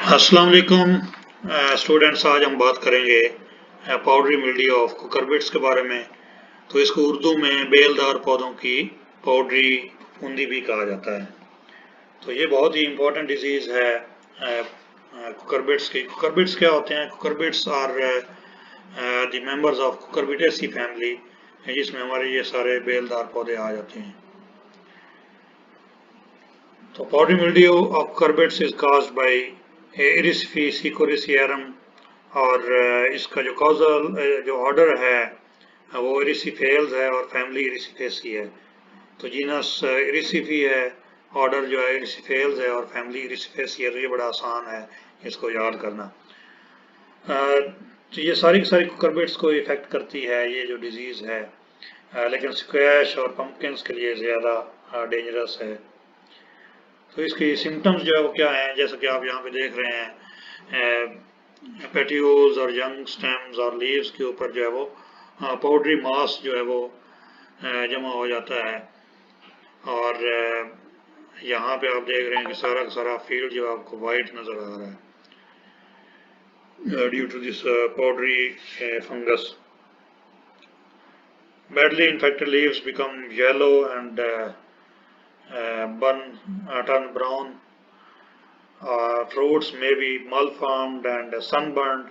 अस्सलाम वालेकुम स्टूडेंट्स। आज हम बात करेंगे पाउडरी मिल्ड्यू ऑफ कुकरबिट्स के बारे में। तो इसको उर्दू में बेलदार पौधों की पाउडरी फुंदी भी कहा जाता है। तो ये बहुत ही इम्पोर्टेंट डिजीज़ है कुकरबिट्स की। कुकरबिट्स क्या होते हैं? Cucurbits are the members of Cucurbitaceae family, जिसमें हमारे ये सारे बेलदार पौधे आ जाते हैं। तो powdery mildew of cucurbits is caused by Erysiphe cichoracearum, और इसका जो कॉजल जो ऑर्डर है वो इरिसिफेल्स है और फैमिली इरिसिफेसी है। तो जीनस इरिसिफी है, ऑर्डर जो है इरिसिफेल्स है और फैमिली इरिसिफेसी है। तो ये बड़ा आसान है इसको याद करना। तो ये सारी की सारी कुकरबिट्स को इफेक्ट करती है ये जो डिजीज़ है, लेकिन स्क्वैश और पम्पकिन्स के लिए ज़्यादा डेंजरस है। तो इसकी सिम्टम्स जो है वो क्या हैं? जैसा कि आप यहाँ पे देख रहे हैं, पेटियोल्स और यंग स्टेम्स और लीव्स के ऊपर जो है वो पाउडरी मास जो है वो जमा हो जाता है। और यहाँ पे आप देख रहे हैं कि सारा का सारा फील्ड जो आपको वाइट नज़र आ रहा है due to this powdery fungus. Badly infected leaves become yellow and turn brown. Fruits may be malformed and sunburned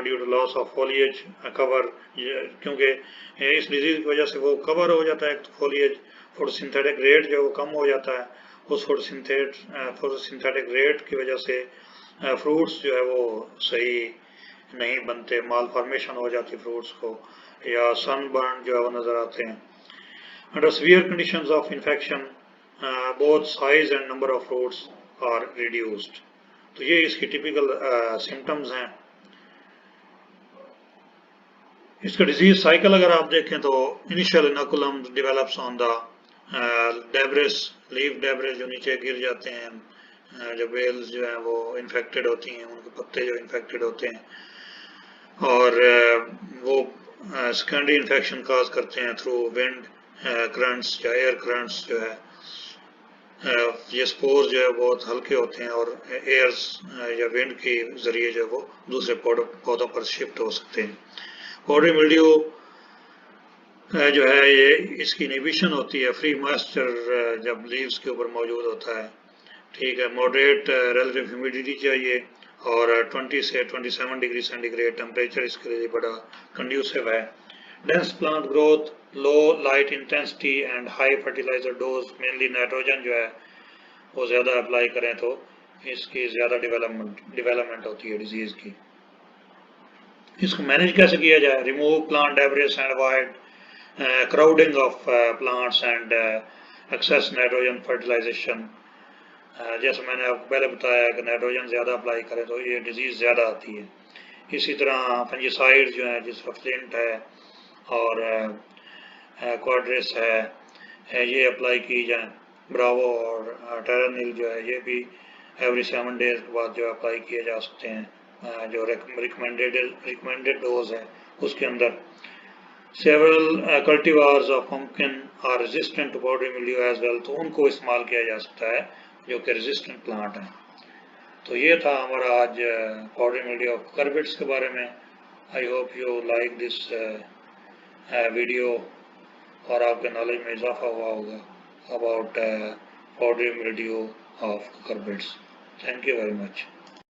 due to loss of foliage cover, क्योंकि इस डिजीज की वजह से वो कवर हो जाता है फोलिएज। फोटोसिंथेटिक रेट जो वो कम हो जाता है, उस फोटोसिंथेटिक रेट की वजह से फ्रूट्स जो है वो सही नहीं बनते, माल फॉर्मेशन हो जाती फ्रूट्स को, या सनबर्न जो है वो नज़र आते हैं। Under severe conditions of infection both size and number of fruits are reduced. तो ये इसकी टिपिकल सिम्टम्स हैं। इसका डिजीज साइकिल अगर आप देखें तो initial inoculum develops on the debris, leaf debris जो नीचे गिर जाते हैं, जो बेल्स जो हैं वो इन्फेक्टेड होती हैं, उनके पत्ते जो इन्फेक्टेड होते हैं, और वो सेकेंडरी इन्फेक्शन काज करते हैं थ्रू विंड करंट्स या एयर करंट्स जो है। ये स्पोर्स जो है बहुत हल्के होते हैं और एयर्स या विंड के जरिए जो है वो दूसरे पौधों पर शिफ्ट हो सकते हैं। पाउडरी मिल्ड्यू जो है ये इसकी इनहिबिशन होती है, फ्री मॉइस्चर जब लीव्स के ऊपर मौजूद होता है, ठीक है। मॉडरेट रिलेटिव ह्यूमिडिटी चाहिए और 20 से 27 डिग्री सेंटीग्रेड टेम्परेचर इसके लिए बड़ा कंड्यूसिव है। Dense plant growth, low light intensity and high fertiliser dose, mainly nitrogen जो है वो ज़्यादा अप्लाई करें तो इसकी ज़्यादा डेवलपमेंट होती है डिजीज़ की। इसको मैनेज कैसे किया जाए? Remove plant debris and avoid crowding of plants and excess nitrogen fertilisation. जैसे मैंने आपको पहले बताया कि नाइट्रोजन ज़्यादा अप्लाई करें तो ये डिजीज़ ज़्यादा आती है। इसी तरह फंजीसाइड जो है, जिस फ्लिंट है और क्वाड्रिस है, ये अप्लाई की जाए। ब्रावो और टेरानिल जो है ये भी एवरी 7 डेज के बाद जो अप्लाई किए जा सकते हैं, जो रिकमेंडेड डोज है उसके अंदर। Several cultivars of pumpkin are resistant to powdery mildew as well, तो उनको इस्तेमाल किया जा सकता है जो कि रेजिस्टेंट प्लांट है। तो ये था हमारा आज पाउडरी मिल्ड्यू ऑफ कुकरबिट्स के बारे में। I hope you like this video और आपके नॉलेज में इजाफा हुआ होगा about powdery mildew of cucurbits. Thank you very much.